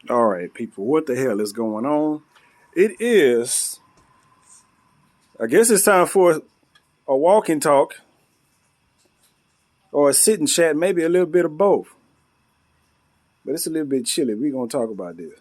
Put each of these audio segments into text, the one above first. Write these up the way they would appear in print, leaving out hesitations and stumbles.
All right, people, what the hell is going on? It is, I guess it's time for a walk and talk or a sit and chat, maybe a little bit of both. But it's a little bit chilly. We're going to talk about this.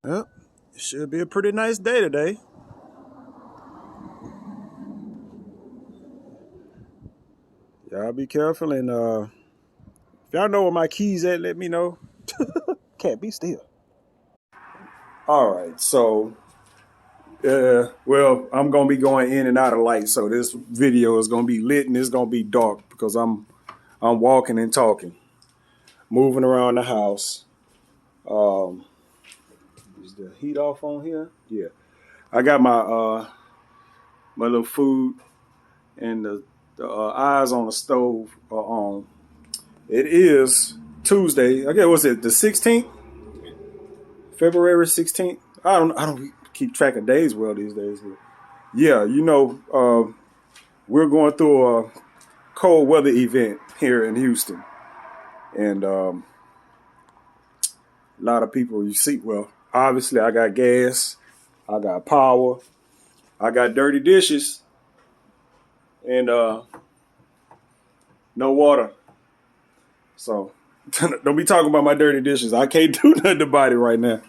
Well, it should be a pretty nice day today. Y'all be careful, and if y'all know where my keys at, let me know. Can't be still. All right, so well, I'm gonna be going in and out of light, so this video is gonna be lit and it's gonna be dark because I'm walking and talking, moving around the house. Is the heat off on here? Yeah, I got my my little food and the eyes on the stove are on. It is Tuesday. I guess what's it? The 16th, February 16th. I don't keep track of days well these days. Yeah, we're going through a cold weather event here in Houston, and a lot of people you see. Well, obviously, I got gas, I got power, I got dirty dishes, and no water. So don't be talking about my dirty dishes. I can't do nothing about it right now.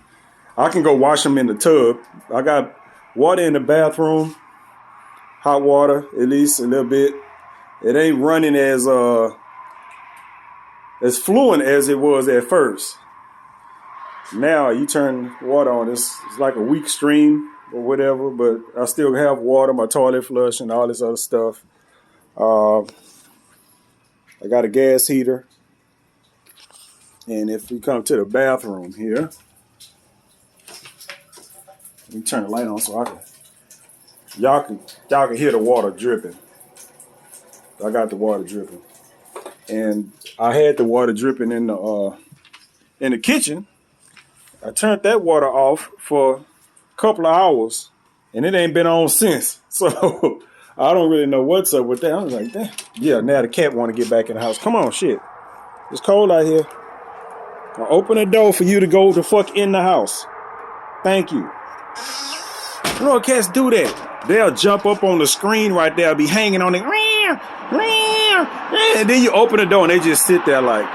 I can go wash them in the tub. I got water in the bathroom, hot water, at least a little bit. It ain't running as fluent as it was at first. Now you turn water on, it's like a weak stream or whatever, but I still have water, my toilet flush and all this other stuff. I got a gas heater. And if we come to the bathroom here, let me turn the light on so y'all can hear the water dripping. I got the water dripping. And I had the water dripping in the kitchen. I turned that water off for a couple of hours, and it ain't been on since. So I don't really know what's up with that. I was like, damn. Yeah, now the cat want to get back in the house. Come on, shit. It's cold out here. I'll open the door for you to go the fuck in the house. Thank you. You know what cats do that? They'll jump up on the screen right there, be hanging on it. And then you open the door and they just sit there like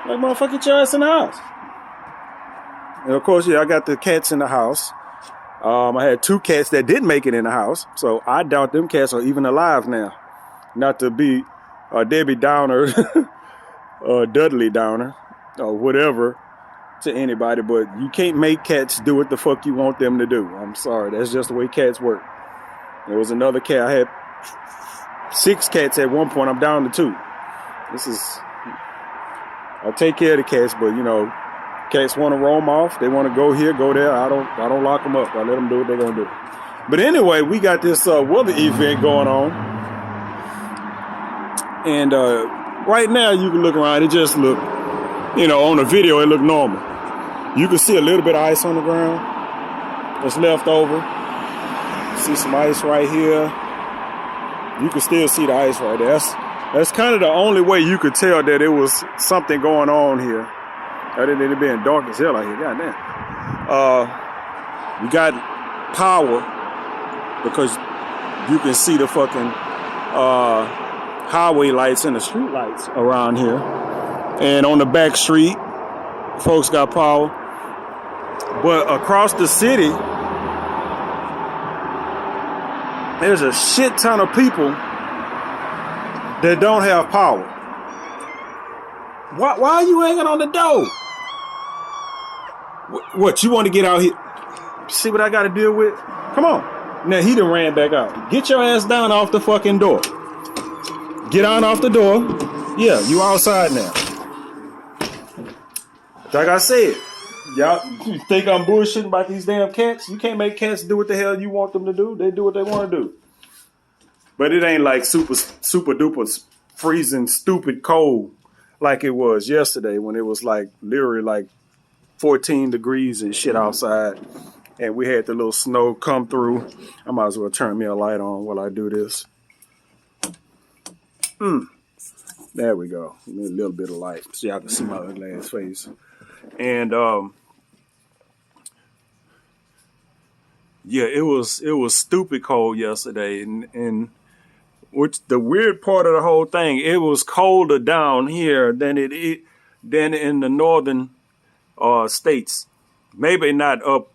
motherfucking your ass in the house. And of course, yeah, I got the cats in the house. I had 2 cats that didn't make it in the house. So I doubt them cats are even alive now. Not to be Debbie Downer or Dudley Downer or whatever to anybody, but you can't make cats do what the fuck you want them to do. I'm sorry. That's just the way cats work. There was another cat. I had 6 cats at one point. I'm down to 2. I take care of the cats, but cats want to roam off. They want to go here, go there. I don't lock them up. I let them do what they're going to do. But anyway, we got this weather event going on. And right now you can look around. It just look, on the video, it look normal. You can see a little bit of ice on the ground that's left over. See some ice right here. You can still see the ice right there. That's kind of the only way you could tell that it was something going on here. Other than it being dark as hell out here. Goddamn. We got power because you can see the fucking highway lights and the street lights around here. And on the back street, folks got power. But across the city, there's a shit ton of people that don't have power. Why are you hanging on the door? What, you want to get out here? See what I got to deal with? Come on. Now, he done ran back out. Get your ass down off the fucking door. Get on off the door. Yeah, you outside now. Like I said, y'all think I'm bullshitting about these damn cats? You can't make cats do what the hell you want them to do. They do what they want to do. But it ain't like super duper freezing stupid cold like it was yesterday when it was like literally like 14 degrees and shit outside. And we had the little snow come through. I might as well turn me a light on while I do this. There we go. A little bit of light so y'all can see my ugly ass face. And yeah, it was stupid cold yesterday, and which the weird part of the whole thing, it was colder down here than than in the northern states. Maybe not up,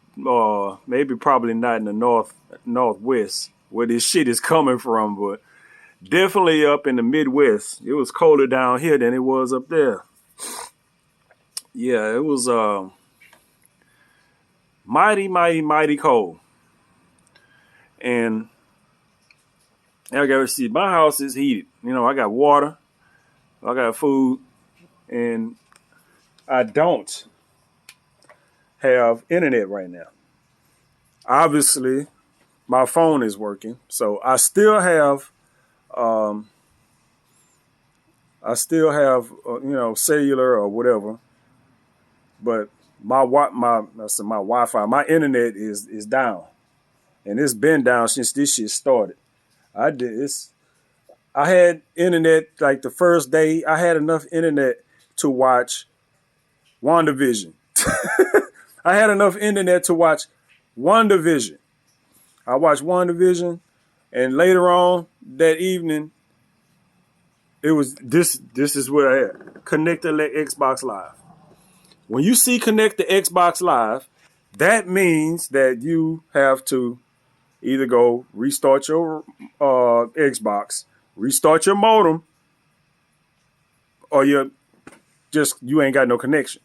maybe probably not in the northwest where this shit is coming from, but definitely up in the Midwest. It was colder down here than it was up there. Yeah, it was mighty cold. And I gotta see, my house is heated. You know, I got water, I got food, and I don't have internet right now. Obviously, my phone is working, so I still have cellular or whatever. But my Wi-Fi, my internet is down, and it's been down since this shit started. I had internet like the first day. I had enough internet to watch WandaVision. I had enough internet to watch WandaVision. I watched WandaVision, and later on that evening, it was this. This is what I had. Connect to Xbox Live. When you see connect to Xbox Live, that means that you have to either go restart your Xbox, restart your modem, or you ain't got no connection.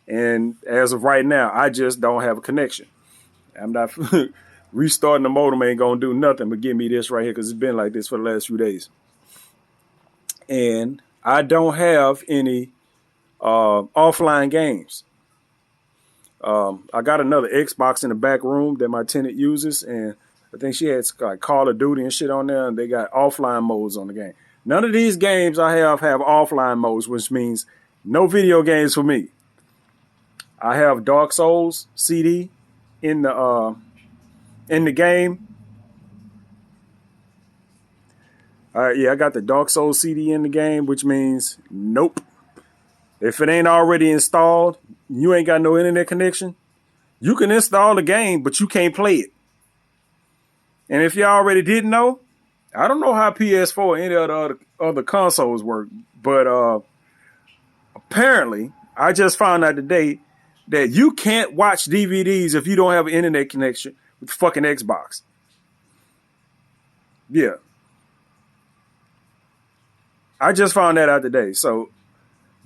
And as of right now, I just don't have a connection. I'm not restarting the modem ain't gonna do nothing but give me this right here because it's been like this for the last few days. And I don't have any offline games. I got another Xbox in the back room that my tenant uses, and I think she had like Call of Duty and shit on there, and they got offline modes on the game. None of these games I have offline modes, which means no video games for me. I have Dark Souls CD in the game. I got the Dark Souls CD in the game, which means nope. If it ain't already installed, you ain't got no internet connection, you can install the game, but you can't play it. And if you already didn't know, I don't know how PS4 or any of the other consoles work, but apparently, I just found out today that you can't watch DVDs if you don't have an internet connection with the fucking Xbox. Yeah. I just found that out today. So,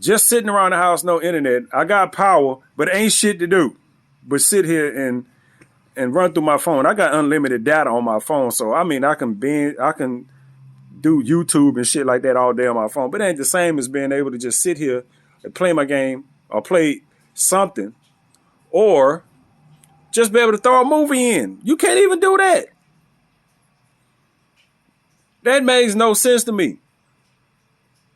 just sitting around the house, no internet. I got power, but ain't shit to do but sit here and run through my phone. I got unlimited data on my phone, so I mean, I can do YouTube and shit like that all day on my phone. But it ain't the same as being able to just sit here and play my game or play something, or just be able to throw a movie in. You can't even do that. That makes no sense to me.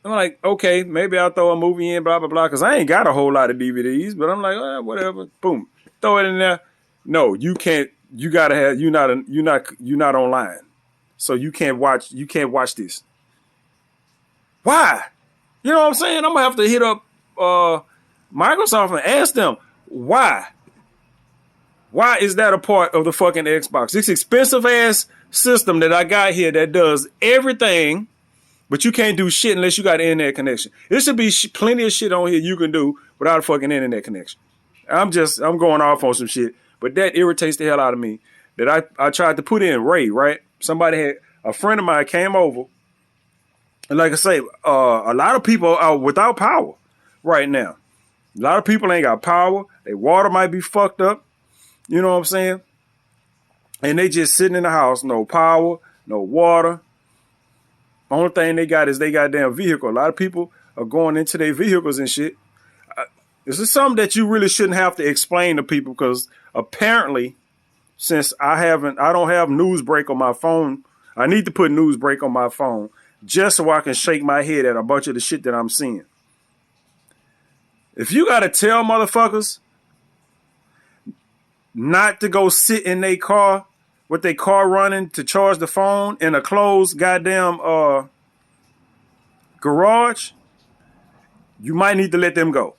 I'm like, okay, maybe I'll throw a movie in, blah, blah, blah, because I ain't got a whole lot of DVDs, but I'm like, whatever, boom, throw it in there. No, you can't, you gotta have, you're not online. So you can't watch this. Why? You know what I'm saying? I'm gonna have to hit up Microsoft and ask them, why? Why is that a part of the fucking Xbox? This expensive ass system that I got here that does everything, but you can't do shit unless you got an internet connection. There should be plenty of shit on here you can do without a fucking internet connection. I'm going off on some shit, but that irritates the hell out of me. That I tried to put in Ray, right? A friend of mine came over, and like I say, a lot of people are without power right now. A lot of people ain't got power. Their water might be fucked up. You know what I'm saying? And they just sitting in the house, no power, no water. Only thing they got is they goddamn vehicle. A lot of people are going into their vehicles and shit. This is something that you really shouldn't have to explain to people, because apparently, since I don't have Newsbreak on my phone, I need to put Newsbreak on my phone just so I can shake my head at a bunch of the shit that I'm seeing. If you gotta tell motherfuckers not to go sit in their car with their car running to charge the phone in a closed goddamn garage, you might need to let them go.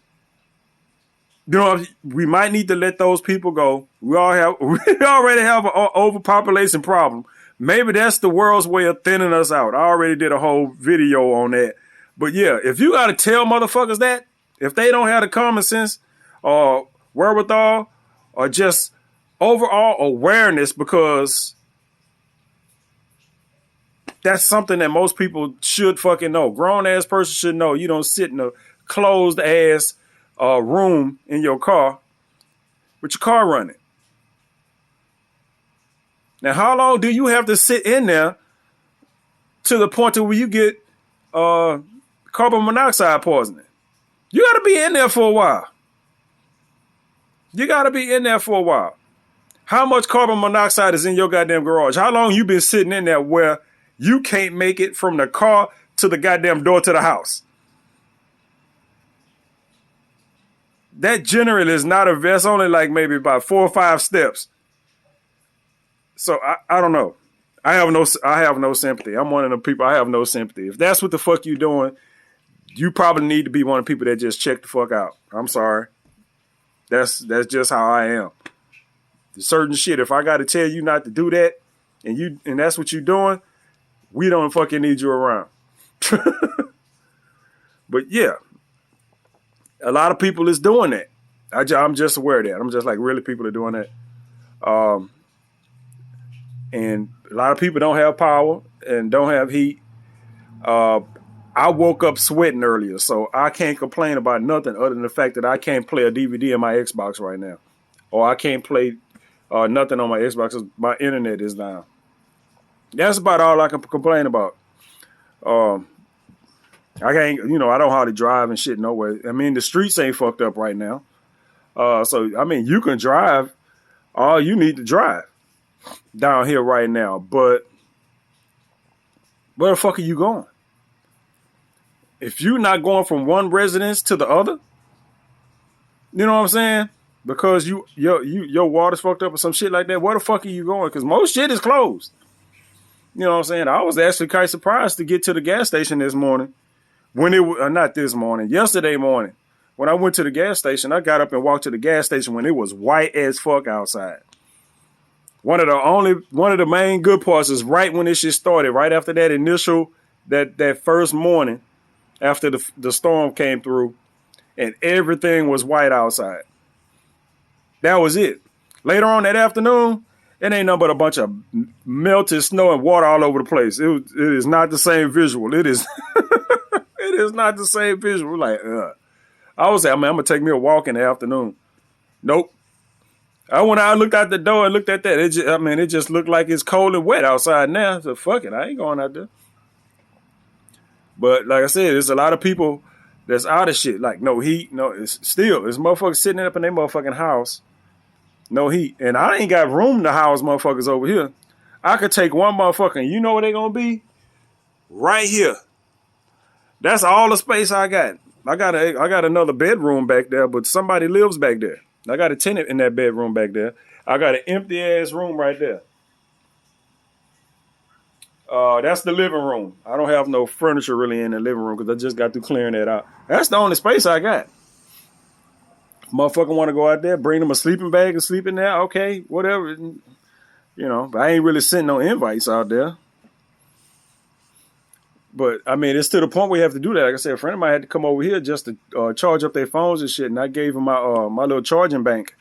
You know, we might need to let those people go. We already have an overpopulation problem. Maybe that's the world's way of thinning us out. I already did a whole video on that. But yeah, if you got to tell motherfuckers that, if they don't have the common sense or wherewithal or just overall awareness, because that's something that most people should fucking know. Grown ass person should know. You don't sit in a closed ass room in your car with your car running. Now, how long do you have to sit in there to the point to where you get carbon monoxide poisoning? You got to be in there for a while. You got to be in there for a while. How much carbon monoxide is in your goddamn garage? How long you been sitting in there where you can't make it from the car to the goddamn door to the house? That generally is not that's only like maybe about 4 or 5 steps. So I don't know. I have no sympathy. I'm one of the people. I have no sympathy. If that's what the fuck you doing, you probably need to be one of the people that just check the fuck out. I'm sorry. That's just how I am. There's certain shit. If I got to tell you not to do that, and that's what you're doing, we don't fucking need you around. But yeah, a lot of people is doing that. I'm just aware of that. I'm just like, really, people are doing that. And a lot of people don't have power and don't have heat. I woke up sweating earlier, so I can't complain about nothing other than the fact that I can't play a DVD in my Xbox right now. Or I can't play nothing on my Xbox because my internet is down. That's about all I can complain about. I can't, I don't hardly drive and shit nowhere. I mean, the streets ain't fucked up right now. So, I mean, you can drive all you need to drive down here right now. But where the fuck are you going? If you're not going from one residence to the other, you know what I'm saying? Because your water's fucked up or some shit like that, where the fuck are you going? Because most shit is closed. You know what I'm saying? I was actually kind of surprised to get to the gas station this morning. When it was not this morning, yesterday morning. When I went to the gas station, I got up and walked to the gas station when it was white as fuck outside. One of the main good parts is right when this shit started, right after that initial, that first morning after the storm came through, and everything was white outside. That was it. Later on that afternoon, it ain't nothing but a bunch of melted snow and water all over the place. It is not the same visual. It is it is not the same visual. Like, I was like, man, I'm gonna take me a walk in the afternoon. Nope. When I looked out the door and looked at that, it just looked like it's cold and wet outside now. So fuck it, I ain't going out there. But like I said, there's a lot of people that's out of shit. Like no heat, it's motherfuckers sitting up in their motherfucking house, no heat, and I ain't got room to house motherfuckers over here. I could take one motherfucker, and you know where they gonna be? Right here. That's all the space I got. I got another bedroom back there, but somebody lives back there. I got a tenant in that bedroom back there. I got an empty ass room right there. That's the living room. I don't have no furniture really in the living room because I just got through clearing that out. That's the only space I got. Motherfucker want to go out there, bring them a sleeping bag and sleep in there. Okay, whatever. But I ain't really sending no invites out there. But I mean, it's to the point where you have to do that. Like I said, a friend of mine had to come over here just to charge up their phones and shit, and I gave them my little charging bank,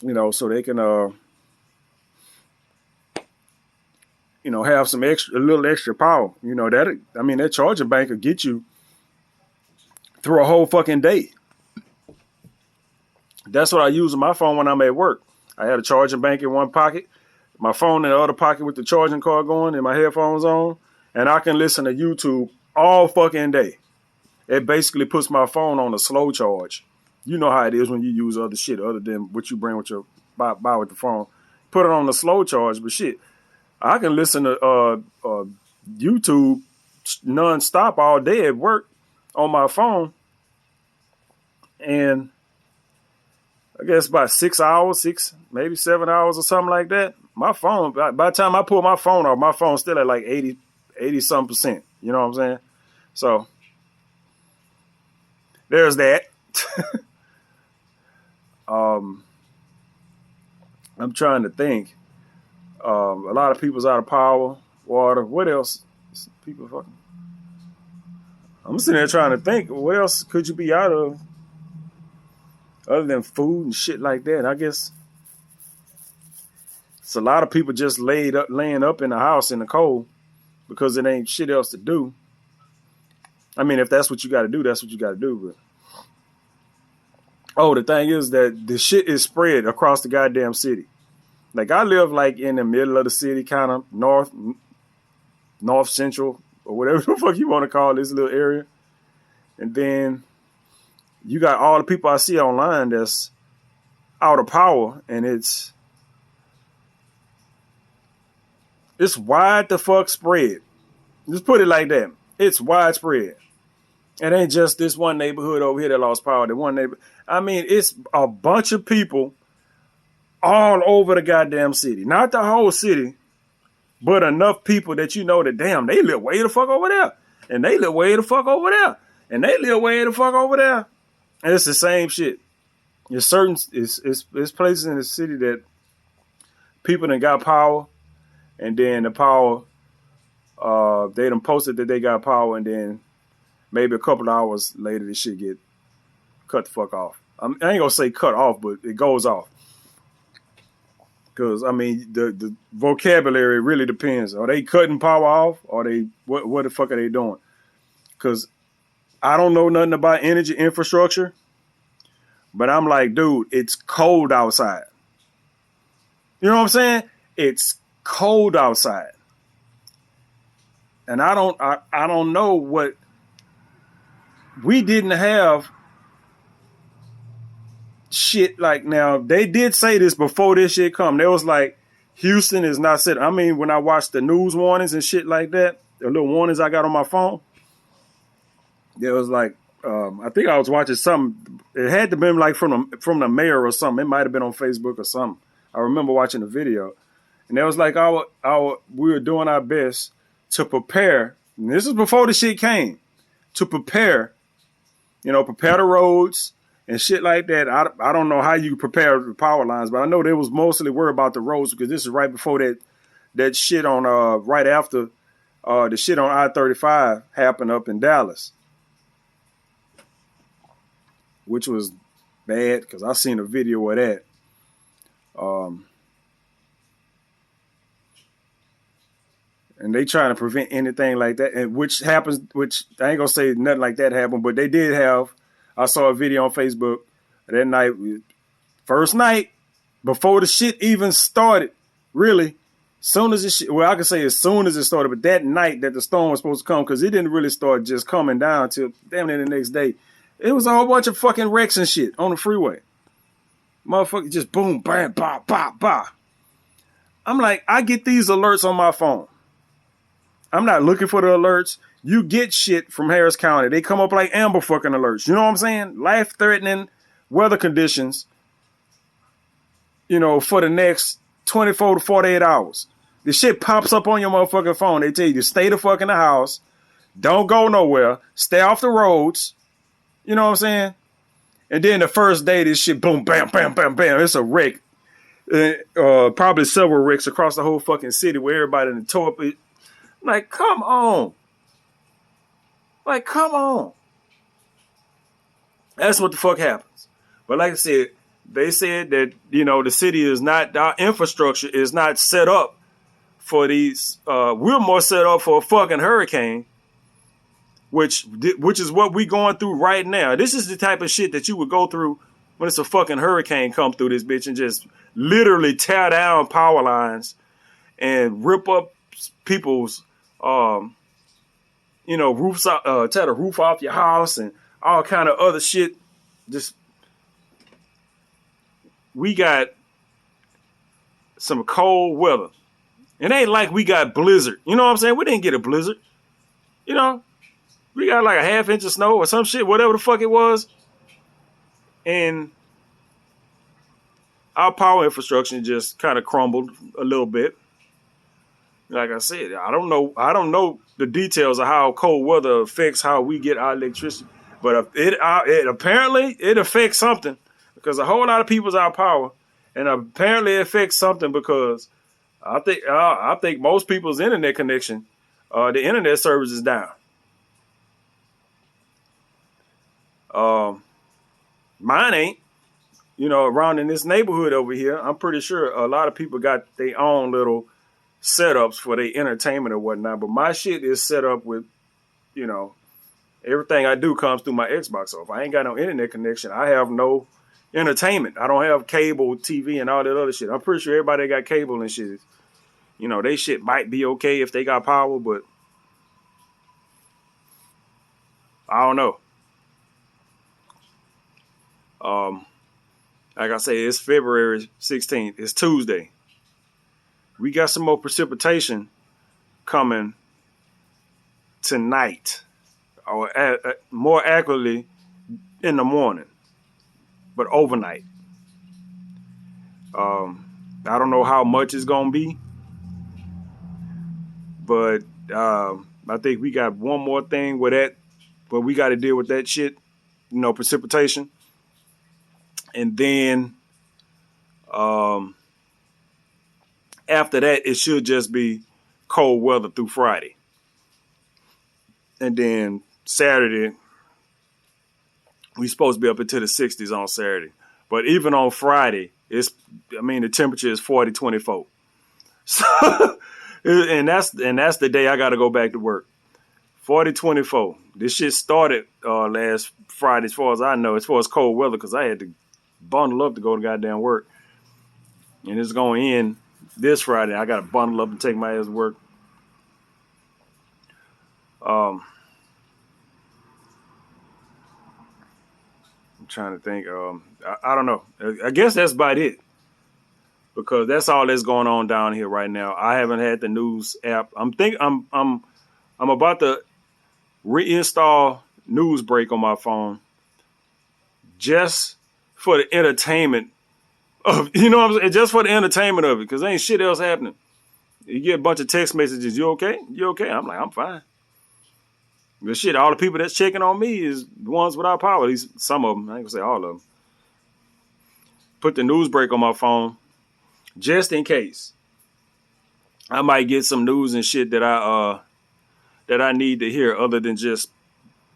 so they can have a little extra power. That charging bank will get you through a whole fucking day. That's what I use on my phone when I'm at work. I had a charging bank in one pocket, my phone in the other pocket with the charging cord going and my headphones on, and I can listen to YouTube all fucking day. It basically puts my phone on a slow charge. You know how it is when you use other shit other than what you bring with your buy with the phone. Put it on a slow charge, but shit, I can listen to YouTube nonstop all day at work on my phone, and I guess about 6 hours, maybe 7 hours or something like that. My phone, by the time I pull my phone off, my phone's still at like 80 some percent. You know what I'm saying? So there's that. I'm trying to think. A lot of people's out of power, water. What else? People fucking. I'm sitting there trying to think. What else could you be out of? Other than food and shit like that, I guess it's a lot of people just laying up in the house in the cold because it ain't shit else to do. I mean, if that's what you got to do, that's what you got to do. But the thing is that the shit is spread across the goddamn city. Like I live like in the middle of the city, kind of north central or whatever the fuck you want to call this little area, and then you got all the people I see online that's out of power, and it's wide the fuck spread. Just put it like that. It's widespread. It ain't just this one neighborhood over here that lost power. The one neighbor. I mean, it's a bunch of people all over the goddamn city. Not the whole city, but enough people that you know that, damn, they live way the fuck over there. And they live way the fuck over there. And they live way the fuck over there. And it's the same shit. It's certain it's places in the city that people that got power, and then the power, they done posted that they got power, and then maybe a couple of hours later this shit get cut the fuck off. I ain't gonna say cut off, but it goes off. Because I mean the vocabulary really depends. Are they cutting power off? Or they what the fuck are they doing? Because I don't know nothing about energy infrastructure, but I'm like, dude, it's cold outside. You know what I'm saying? It's cold outside. And I don't know what we didn't have shit like now. They did say this before this shit come. They was like, Houston is not set. I mean, when I watched the news warnings and shit like that, the little warnings I got on my phone, there was like, I think I was watching something. It had to be like from the mayor or something. It might have been on Facebook or something. I remember watching the video, and it was like we were doing our best to prepare. And this is before the shit came. To prepare, prepare the roads and shit like that. I don't know how you prepare the power lines, but I know they was mostly worried about the roads because this is right before that shit on right after the shit on I-35 happened up in Dallas, which was bad because I seen a video of that. And they trying to prevent anything like that, and which I ain't gonna say nothing like that happened, but they did have. I saw a video on Facebook that night, first night before the shit even started. Really, soon as I can say as soon as it started, but that night that the storm was supposed to come, because it didn't really start just coming down till damn near the next day. It was a whole bunch of fucking wrecks and shit on the freeway. Motherfucker just boom, bam, bah, bah, bah. I'm like, I get these alerts on my phone. I'm not looking for the alerts. You get shit from Harris County. They come up like amber fucking alerts. You know what I'm saying? Life-threatening weather conditions, for the next 24 to 48 hours. The shit pops up on your motherfucking phone. They tell you to stay the fuck in the house. Don't go nowhere. Stay off the roads. You know what I'm saying? And then the first day, this shit, boom, bam, bam, bam, bam. It's a wreck. Probably several wrecks across the whole fucking city where everybody in the tore up. Like, come on. Like, come on. That's what the fuck happens. But like I said, they said that, the city is not, our infrastructure is not set up for these. We're more set up for a fucking hurricane, which is what we going through right now. This is the type of shit that you would go through when it's a fucking hurricane come through this bitch and just literally tear down power lines and rip up people's, roofs, tear the roof off your house and all kind of other shit. Just, we got some cold weather. It ain't like we got blizzard. You know what I'm saying? We didn't get a blizzard. You know, we got like a half inch of snow or some shit, whatever the fuck it was. And our power infrastructure just kind of crumbled a little bit. Like I said, I don't know the details of how cold weather affects how we get our electricity, but it apparently it affects something because a whole lot of people's our power, and apparently it affects something because I think most people's internet connection, the internet service is down. Mine ain't. Around in this neighborhood over here, I'm pretty sure a lot of people got their own little setups for their entertainment or whatnot. But my shit is set up with, everything I do comes through my Xbox. So if I ain't got no internet connection, I have no entertainment. I don't have cable TV and all that other shit. I'm pretty sure everybody that got cable and shit, they shit might be okay if they got power, but I don't know. Like I say, it's February 16th. It's Tuesday. We got some more precipitation coming tonight, or more accurately, in the morning, but overnight. I don't know how much it's gonna be, but I think we got one more thing with that, but we got to deal with that shit, precipitation. And then after that, it should just be cold weather through Friday. And then Saturday, we supposed to be up into the 60s on Saturday. But even on Friday, the temperature is 40, 24. So, and that's the day I got to go back to work. 40, 24. This shit started last Friday, as far as I know, as far as cold weather, because I had to bundle up to go to goddamn work. And it's going to end this Friday. I got to bundle up and take my ass to work. I'm trying to think. I don't know. I guess that's about it, because that's all that's going on down here right now. I haven't had the news app. I'm about to reinstall Newsbreak on my phone just for the entertainment of, what I'm saying? Just for the entertainment of it, because there ain't shit else happening. You get a bunch of text messages, you okay? You okay? I'm like, I'm fine. But shit, all the people that's checking on me is the ones without power. At least some of them. I ain't gonna say all of them. Put the Newsbreak on my phone just in case. I might get some news and shit that I need to hear, other than just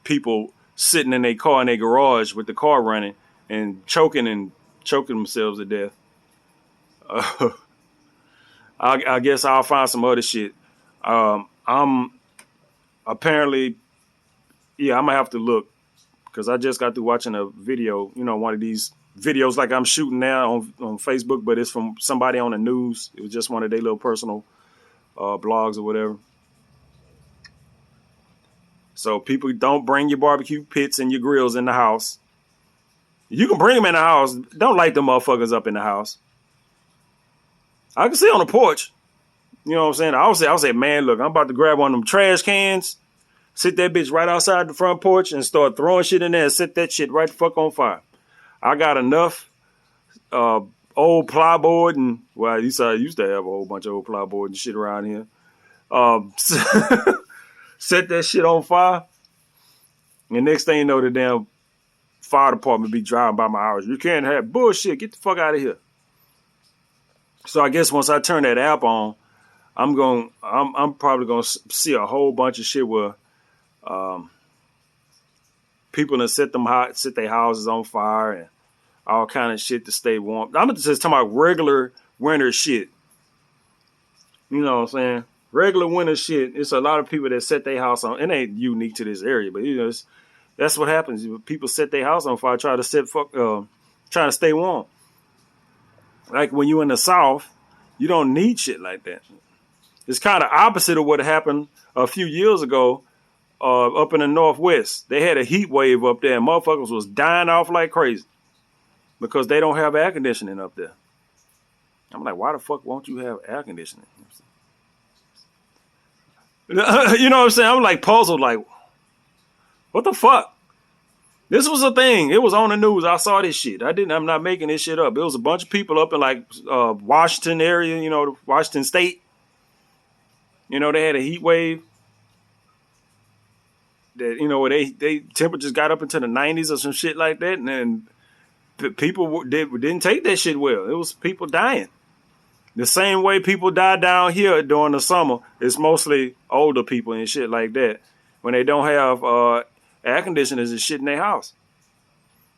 people sitting in their car in their garage with the car running and choking themselves to death. I guess I'll find some other shit. I'm apparently, I'm gonna have to look, because I just got through watching a video, one of these videos like I'm shooting now on Facebook, but it's from somebody on the news. It was just one of their little personal blogs or whatever. So people, don't bring your barbecue pits and your grills in the house. You can bring them in the house. Don't light them motherfuckers up in the house. I can sit on the porch. You know what I'm saying? I'll say, man, look, I'm about to grab one of them trash cans, sit that bitch right outside the front porch and start throwing shit in there and set that shit right the fuck on fire. I got enough old plyboard and, well, I used to have a whole bunch of old plyboard and shit around here. Set that shit on fire. And next thing you know, the damn fire department be driving by my house. You can't have bullshit. Get the fuck out of here. So I guess once I turn that app on, I'm probably gonna see a whole bunch of shit where people that set their houses on fire and all kind of shit to stay warm. I'm just talking about regular winter shit. You know what I'm saying? Regular winter shit. It's a lot of people that set their house on. It ain't unique to this area, but that's what happens. People set their house on fire, try trying to stay warm. Like when you in the South, you don't need shit like that. It's kind of opposite of what happened a few years ago up in the Northwest. They had a heat wave up there, and motherfuckers was dying off like crazy because they don't have air conditioning up there. I'm like, why the fuck won't you have air conditioning? You know what I'm saying? I'm like puzzled, like, what the fuck? This was a thing. It was on the news. I saw this shit. I'm not making this shit up. It was a bunch of people up in like Washington area, Washington State. They had a heat wave. That where they temperatures got up into the 90s or some shit like that, and then people didn't take that shit well. It was people dying. The same way people die down here during the summer, it's mostly older people and shit like that when they don't have air conditioners and shit in their house.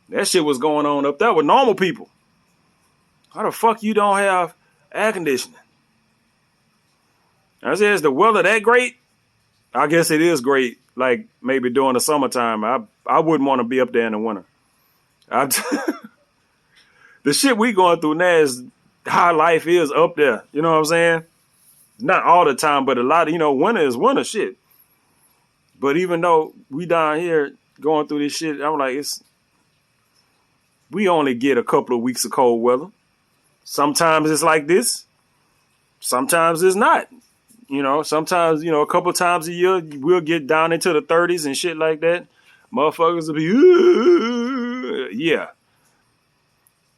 That shit was going on up there with normal people. How the fuck you don't have air conditioning? I said, is the weather that great? I guess it is great. Like maybe during the summertime, I wouldn't want to be up there in the winter. The shit we going through now is how life is up there. You know what I'm saying? Not all the time, but a lot of, winter is winter shit. But even though we down here going through this shit, I'm like, we only get a couple of weeks of cold weather. Sometimes it's like this. Sometimes it's not. Sometimes, a couple times a year, we'll get down into the 30s and shit like that. Motherfuckers will be, yeah.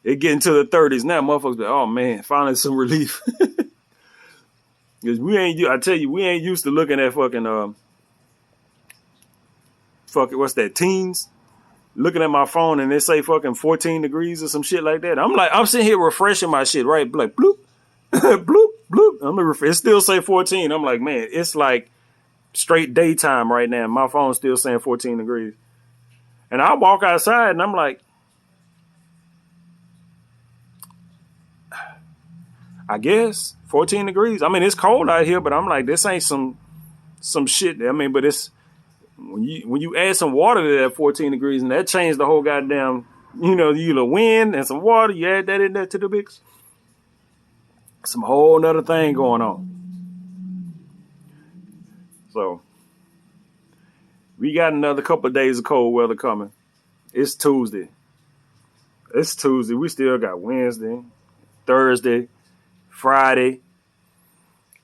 It get into the 30s now. Motherfuckers be, oh man, finally some relief. Because we ain't used to looking at fucking, what's that, teens? Looking at my phone and they say fucking 14 degrees or some shit like that. I'm sitting here refreshing my shit, right? Like, bloop, bloop, bloop. It still say 14. I'm like, man, it's like straight daytime right now. My phone's still saying 14 degrees. And I walk outside and I'm like, I guess 14 degrees. I mean, it's cold out here, but I'm like, this ain't some shit. I mean, but it's when you add some water to that 14 degrees and that changed the whole goddamn, the wind and some water, you add that in there to the mix. Some whole nother thing going on. So we got another couple of days of cold weather coming. It's Tuesday. We still got Wednesday, Thursday, Friday.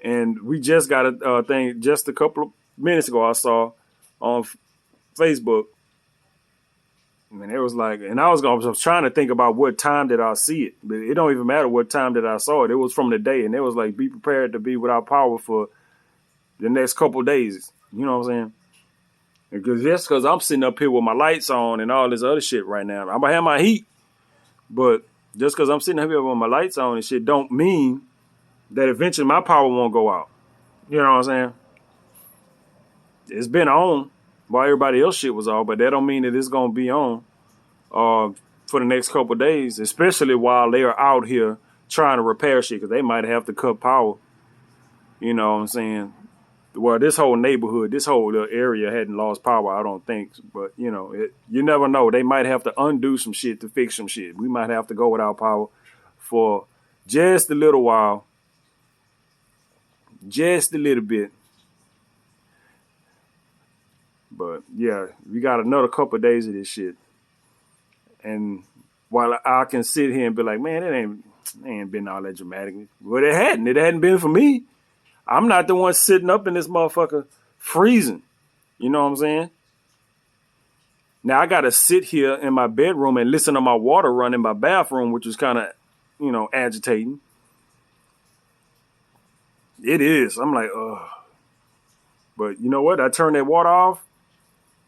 And we just got a thing just a couple of minutes ago I saw on Facebook. I mean, it was like, and I was trying to think about what time did I see it, but it don't even matter what time did I saw it. It was from the day, and it was like, be prepared to be without power for the next couple of days. You know what I'm saying? Because I'm sitting up here with my lights on and all this other shit right now. I'm gonna have my heat, but just because I'm sitting up here with my lights on and shit, don't mean that eventually my power won't go out. You know what I'm saying? It's been on while everybody else shit was off, but that don't mean that it's gonna be on for the next couple of days, especially while they are out here trying to repair shit, because they might have to cut power. You know what I'm saying? Well, this whole neighborhood, this whole little area hadn't lost power, I don't think. But, you never know. They might have to undo some shit to fix some shit. We might have to go without power for just a little while. Just a little bit. But, yeah, we got another couple of days of this shit. And while I can sit here and be like, man, it ain't been all that dramatic. Well, it hadn't. It hadn't been for me. I'm not the one sitting up in this motherfucker freezing. You know what I'm saying? Now I got to sit here in my bedroom and listen to my water run in my bathroom, which is kind of, agitating. It is. I'm like, ugh. But you know what? I turned that water off.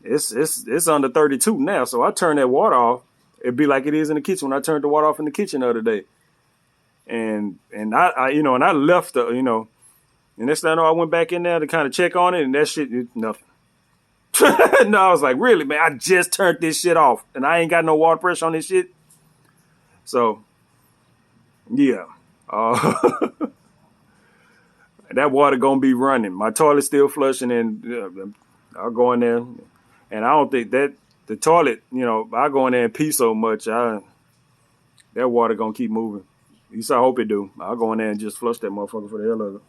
It's under 32 now. So I turned that water off. It'd be like it is in the kitchen when I turned the water off in the kitchen the other day. And I and I left the, and next thing I know, I went back in there to kind of check on it, and that shit, nothing. No, I was like, really, man, I just turned this shit off, and I ain't got no water pressure on this shit. So, yeah. That water going to be running. My toilet's still flushing, and I'll go in there, and I don't think that the toilet, I go in there and pee so much, that water gonna keep moving. At least I hope it do. I'll go in there and just flush that motherfucker for the hell of it.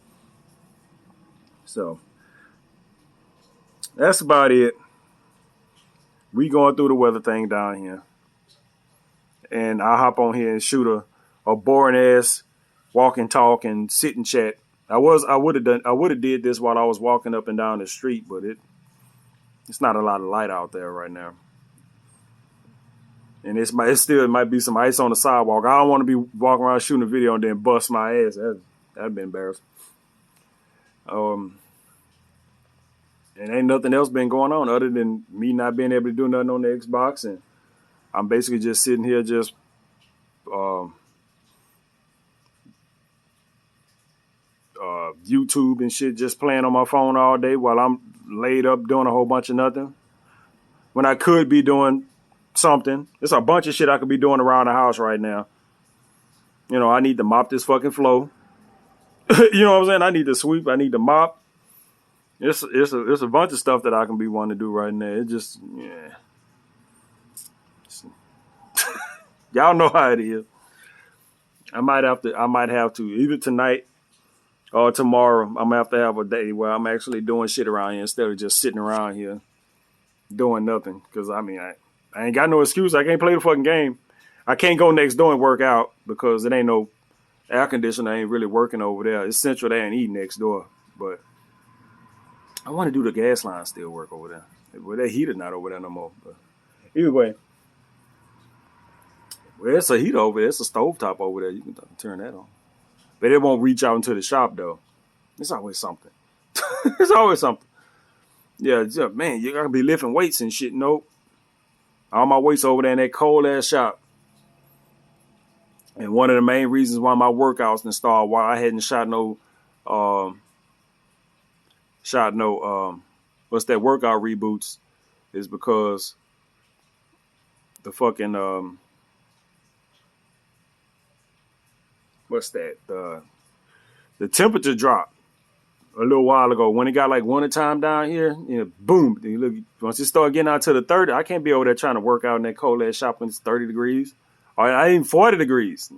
So that's about it. We going through the weather thing down here. And I'll hop on here and shoot a boring ass walk and talk and sit and chat. I would have did this while I was walking up and down the street, but it's not a lot of light out there right now. And it might be some ice on the sidewalk. I don't want to be walking around shooting a video and then bust my ass. That'd be embarrassing. And ain't nothing else been going on other than me not being able to do nothing on the Xbox, and I'm basically just sitting here just YouTube and shit, just playing on my phone all day while I'm laid up doing a whole bunch of nothing. When I could be doing something. There's a bunch of shit I could be doing around the house right now. You know, I need to mop this fucking floor. You know what I'm saying? I need to sweep. I need to mop. It's a bunch of stuff that I can be wanting to do right now. It just, yeah. Y'all know how it is. I might have to either tonight or tomorrow. I'm gonna have to have a day where I'm actually doing shit around here instead of just sitting around here doing nothing. Because I mean, I ain't got no excuse. I can't play the fucking game. I can't go next door and work out because it ain't no air conditioner. Ain't really working over there. It's central there and eat next door. But I want to do the gas line still work over there. Well, that heater not over there no more. But either way, well, it's a heater over there. It's a stovetop over there. You can turn that on. But it won't reach out into the shop, though. It's always something. It's always something. Yeah, man, you got to be lifting weights and shit. Nope. All my weights over there in that cold-ass shop. And one of the main reasons why my workouts didn't start, why I hadn't shot no what's that, workout reboots, is because the fucking, what's that? The temperature dropped a little while ago. When it got like winter time down here, you know, boom. Look, once it start getting out to the 30, I can't be over there trying to work out in that cold ass shop when it's 30 degrees. Or I ain't 40 degrees.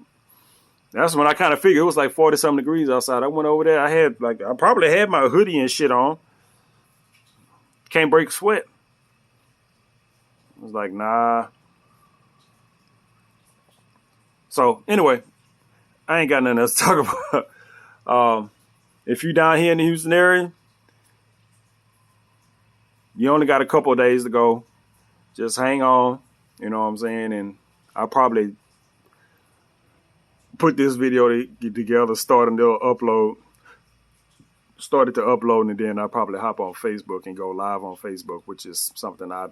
That's when I kind of figured it was like 40 something degrees outside. I went over there. I probably had my hoodie and shit on. Can't break a sweat. I was like, nah. So anyway, I ain't got nothing else to talk about. If you down here in the Houston area, you only got a couple of days to go. Just hang on, you know what I'm saying? And I'll probably put this video together, started to upload, and then I'll probably hop on Facebook and go live on Facebook, which is something I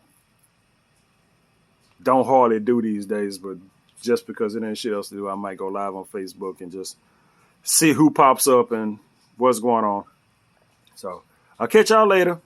don't hardly do these days, but just because it ain't shit else to do, I might go live on Facebook and just see who pops up and what's going on. So I'll catch y'all later.